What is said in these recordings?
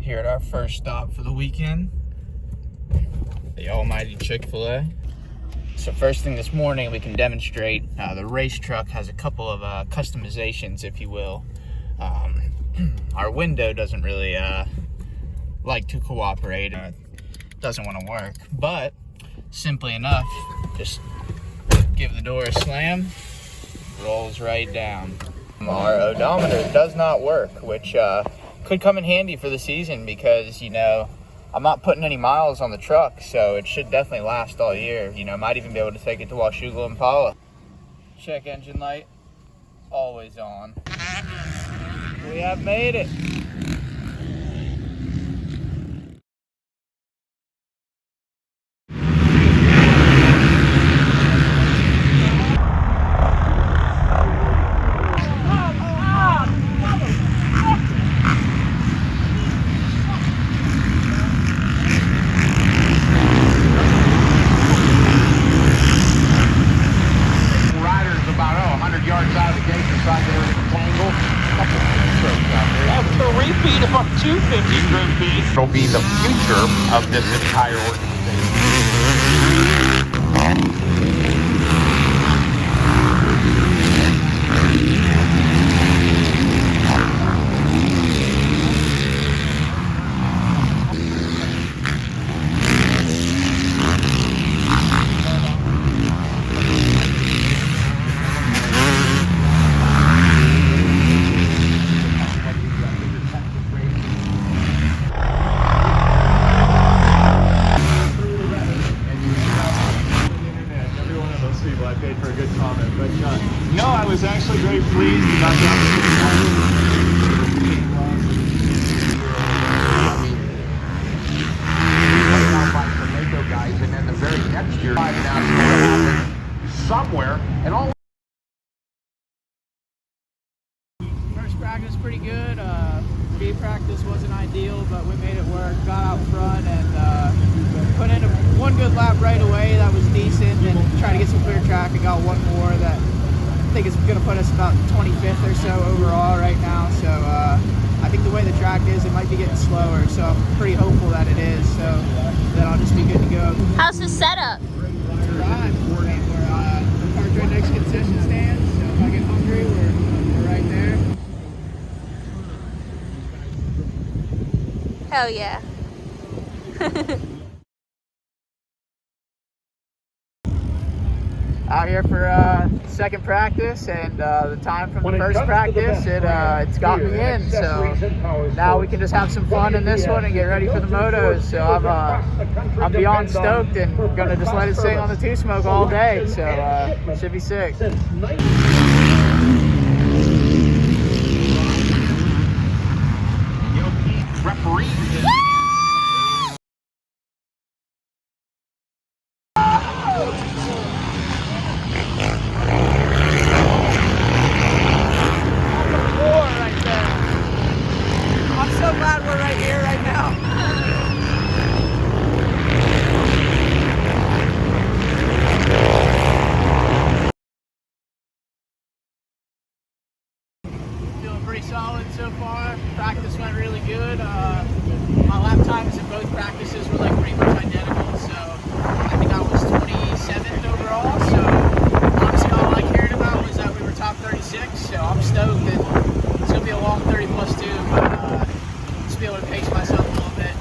Here at our first stop for the weekend, the almighty Chick-fil-A. So first thing this morning, we can demonstrate the race truck has a couple of customizations, if you will. Our window doesn't really like to cooperate. Doesn't want to work, but simply enough, just give the door a slam, rolls right down. Our odometer does not work, which could come in handy for the season because, you know, I'm not putting any miles on the truck, so it should definitely last all year. You know, might even be able to take it to Washougal and Impala. Check engine light, always on. We have made it. It'll be the future of this entire No, I was actually very pleased about the Moto guys, and then the very next year, somewhere, and all. First practice pretty good. Speed practice wasn't ideal, but we made it work. Got out front and put in one good lap right away. That was decent, and tried to get some clear track. And got one more that I think is going to put us about 25th or so overall right now. So I think the way the track is, it might be getting slower. So I'm pretty hopeful that it is. So then I'll just be good to go. How's the setup? We're parked right next to concession stand. So if I get hungry, we're right there. Hell yeah. Out here for second practice, and the time from the first practice, it's got me in. So now we can just have some fun in this one and get ready for the motos. So I'm beyond stoked and gonna just let it sing on the two smoke all day. So should be sick. Referee. Solid so far. Practice went really good. My lap times in both practices were like pretty much identical, so I think I was 27th overall. So honestly, all I cared about was that we were top 36. So I'm stoked that it's gonna be a long 30 plus 2, but just be able to pace myself a little bit.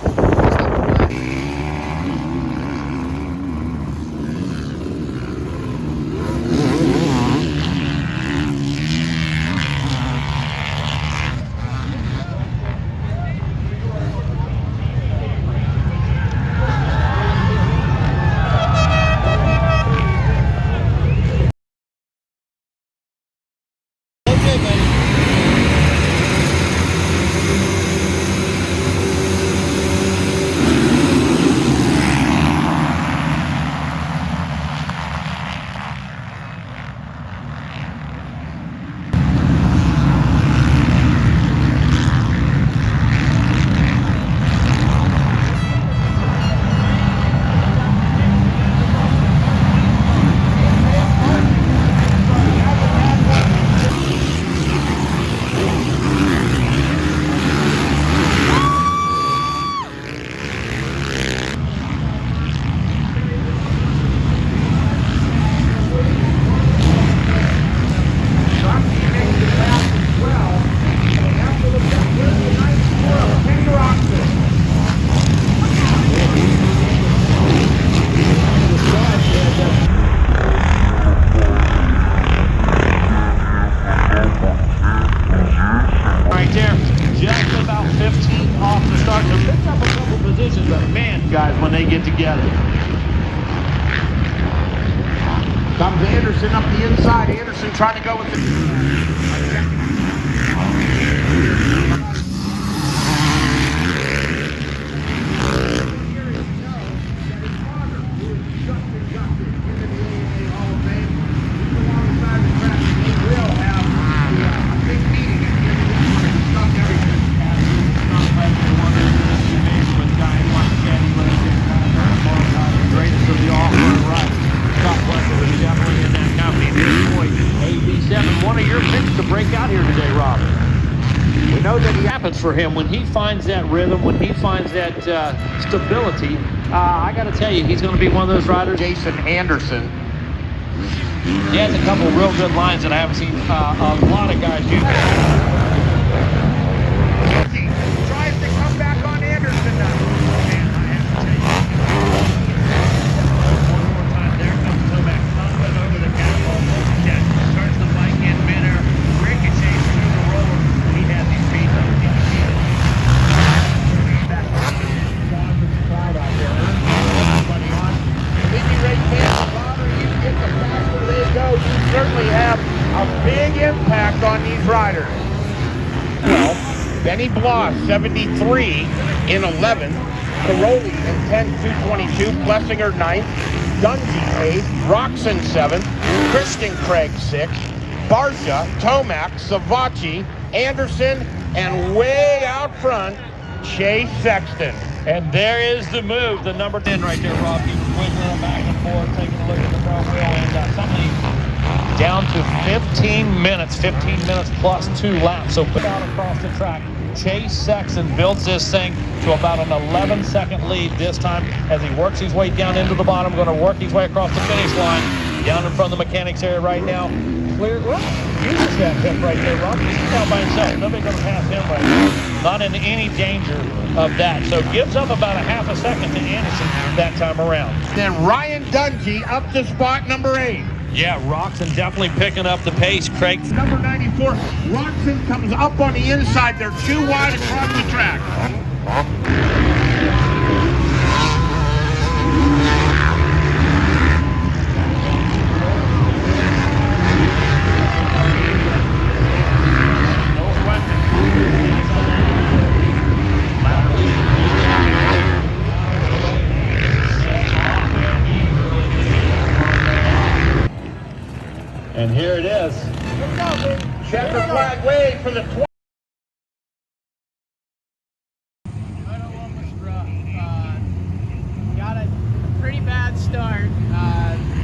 just about 15 off the start. So picked up a couple positions, but man, guys, when they get together. Comes Anderson up the inside. Anderson trying to go with the... One of your picks to break out here today, Rob. We know that he happens for him when he finds that rhythm, when he finds that stability. I got to tell you, he's going to be one of those riders. Jason Anderson. He has a couple real good lines that I haven't seen a lot of guys use. Tries to come back on Anderson now. Man, I have to tell you. One more time, there comes Tomac, coming over the catwalk, turns the bike in midair, ricochets through the roller. He has his feet up. You certainly have a big impact on these riders. Well, Benny Bloss, 73 in 11th. Caroli in 10.222. Blessinger 9th. Dungy 8th. Roxon 7th. Christian Craig 6th. Barcia, Tomac, Savacci, Anderson, and way out front, Chase Sexton. And there is the move, the number 10 right there, Rob. He was wiggling back and forth, taking a look at the front wheel, and suddenly down to 15 minutes plus 2 laps. So put out across the track. Chase Sexton builds this thing to about an 11-second lead this time as he works his way down into the bottom, going to work his way across the finish line. Down in front of the mechanics area right now. Clear, well, uses that hip right there, Rob. He's down by himself. Nobody's going to pass him right now. Not in any danger of that. So gives up about a half a second to Anderson that time around. Then Ryan Dungy up to spot number 8. Yeah, Roxon definitely picking up the pace, Craig. Number 94, Roxon comes up on the inside. They're too wide across the track. And here it is. Checker flag wave for the 20. Got a pretty bad start.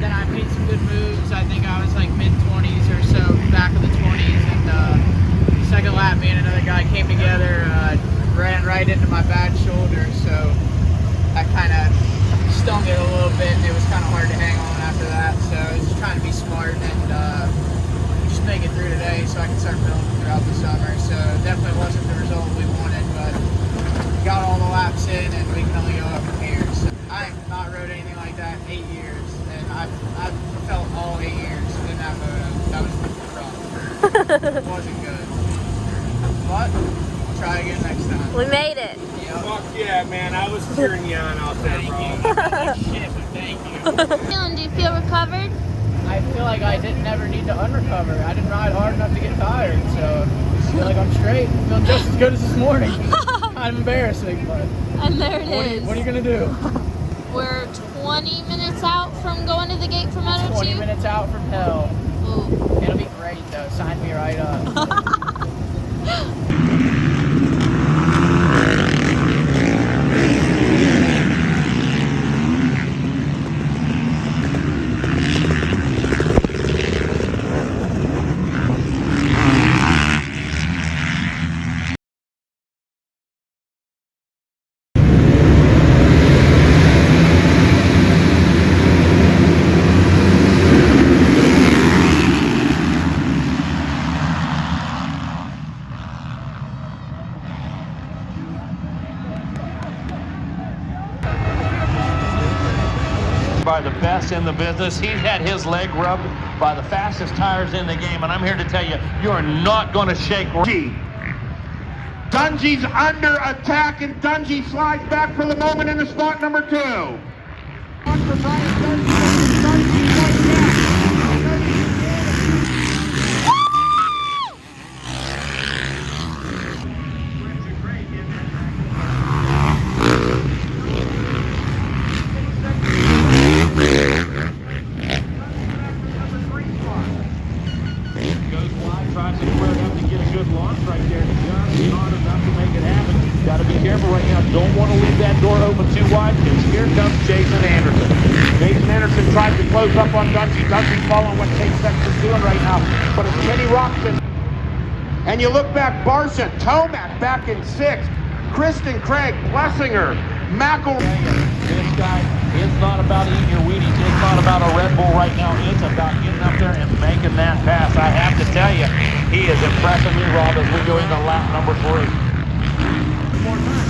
Then I made some good moves. I think I was like mid-20s or so, back of the 20s. And second lap, me and another guy came together, ran right into my bad shoulder. So I kind of stung it a little bit, and it was kind of hard to hang on after that. So I was just trying to be smart and just make it through today so I can start building throughout the summer. So definitely wasn't the result we wanted, but got all the laps in, and we can only go up from here. So I have not rode anything like that in 8 years, and I've felt all 8 years in that moto. That was rough. It wasn't good, but we'll try again next time. We made it. Fuck yeah, man. I was cheering you on out there, bro. Thank you. Do you feel recovered? I feel like I didn't ever need to unrecover. I didn't ride hard enough to get tired, so I feel like I'm straight. I feel just as good as this morning. Kind of embarrassing, but And there it is. what are you gonna do? We're 20 minutes out from going to the gate for Moto 2. 20 minutes out from hell. Ooh. It'll be great though. Sign me right up. By the best in the business. He had his leg rubbed by the fastest tires in the game, and I'm here to tell you, you are not going to shake. Dungy's under attack, and Dungy slides back for the moment into spot number 2. On for Brian Dungy. Dungy right back. Goes wide, tries to square it up to get a good launch right there. Just not enough to make it happen. Got to be careful right now. Don't want to leave that door open too wide, because here comes Jason Anderson. Jason Anderson tries to close up on Dungy. Dungy's following what Chase Sexton's doing right now. But it's Kenny Roxton. And you look back, Barson, Tomac back in 6th. Kristen Craig, Plessinger, McElroy. This guy is not about eating your Wheaties. It's not about a Red Bull right now. It's about getting up there and making that pass. I have to tell you, he is impressing me, Rob, as we go into lap number 3. More time.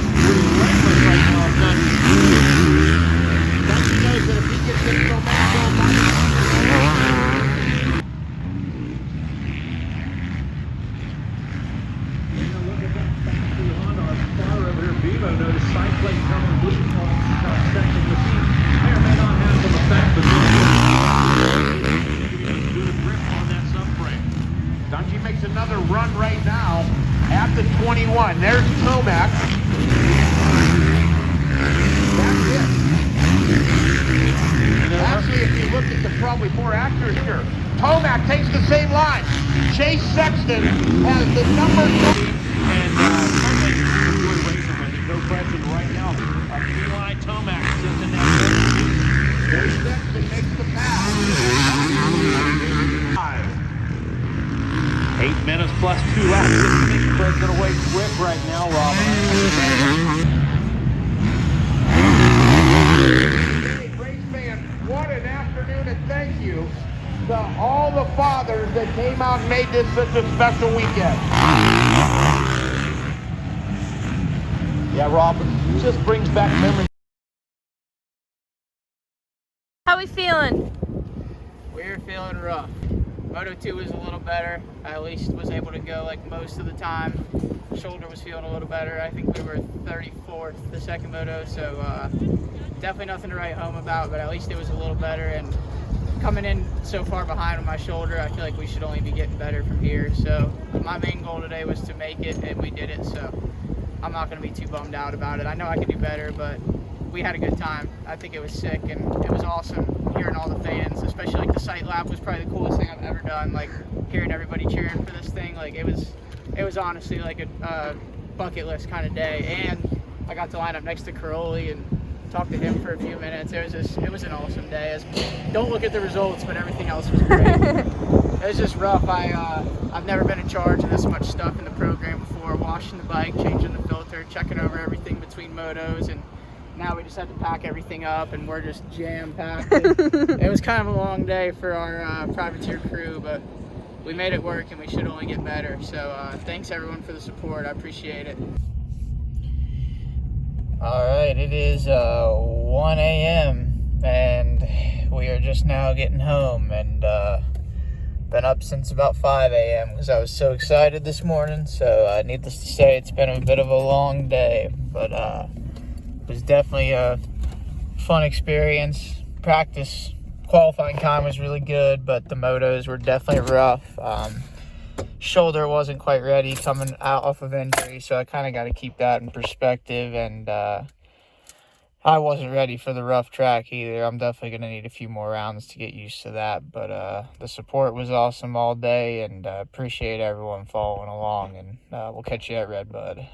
Reckless right now, Dungy. Dungy knows that if he gets this so back, Vivo noticed side plate coming loose on section machine. May or may not have some effect, but do the grip on that subframe. Dungy makes another run right now at the 21. There's Tomac. That's it. Actually, if you look at the probably more accurate here, Tomac takes the same line. Chase Sexton has the number 2. No question right now. Eli Tomac sits in that. Chase Sexton makes the pass. 8 minutes plus 2 laps. I think Craig's going to wait quick right now, Robin. Hey, race fans, what an afternoon, and thank you to all the fathers that came out and made this such a special weekend. Yeah, Rob, it just brings back memories. How we feeling? We're feeling rough. Moto 2 was a little better. I at least was able to go like most of the time. Shoulder was feeling a little better. I think we were 34th the second Moto, so definitely nothing to write home about, but at least it was a little better. And coming in so far behind on my shoulder, I feel like we should only be getting better from here. So my main goal today was to make it, and we did it, so I'm not going to be too bummed out about it. I know I could do better, but we had a good time. I think it was sick, and it was awesome hearing all the fans, especially like the sight lap was probably the coolest thing I've ever done. Like hearing everybody cheering for this thing, like it was honestly like a bucket list kind of day. And I got to line up next to Caroli and talk to him for a few minutes. It was an awesome day. Don't look at the results, but everything else was great. It was just rough. I've never been in charge of this much stuff in the program before. Washing the bike, changing the filter, checking over everything between motos, and now we just had to pack everything up, and we're just jam-packed. It was kind of a long day for our privateer crew, but we made it work, and we should only get better. So thanks everyone for the support. I appreciate it. All right, it is 1 a.m. and we are just now getting home, and been up since about 5 a.m. because I was so excited this morning. So needless to say, it's been a bit of a long day, but it was definitely a fun experience. Practice qualifying time was really good, but the motos were definitely rough. Shoulder wasn't quite ready coming out off of injury, so I kind of got to keep that in perspective, and I wasn't ready for the rough track either. I'm definitely going to need a few more rounds to get used to that, but the support was awesome all day, and appreciate everyone following along, and we'll catch you at Red Bud.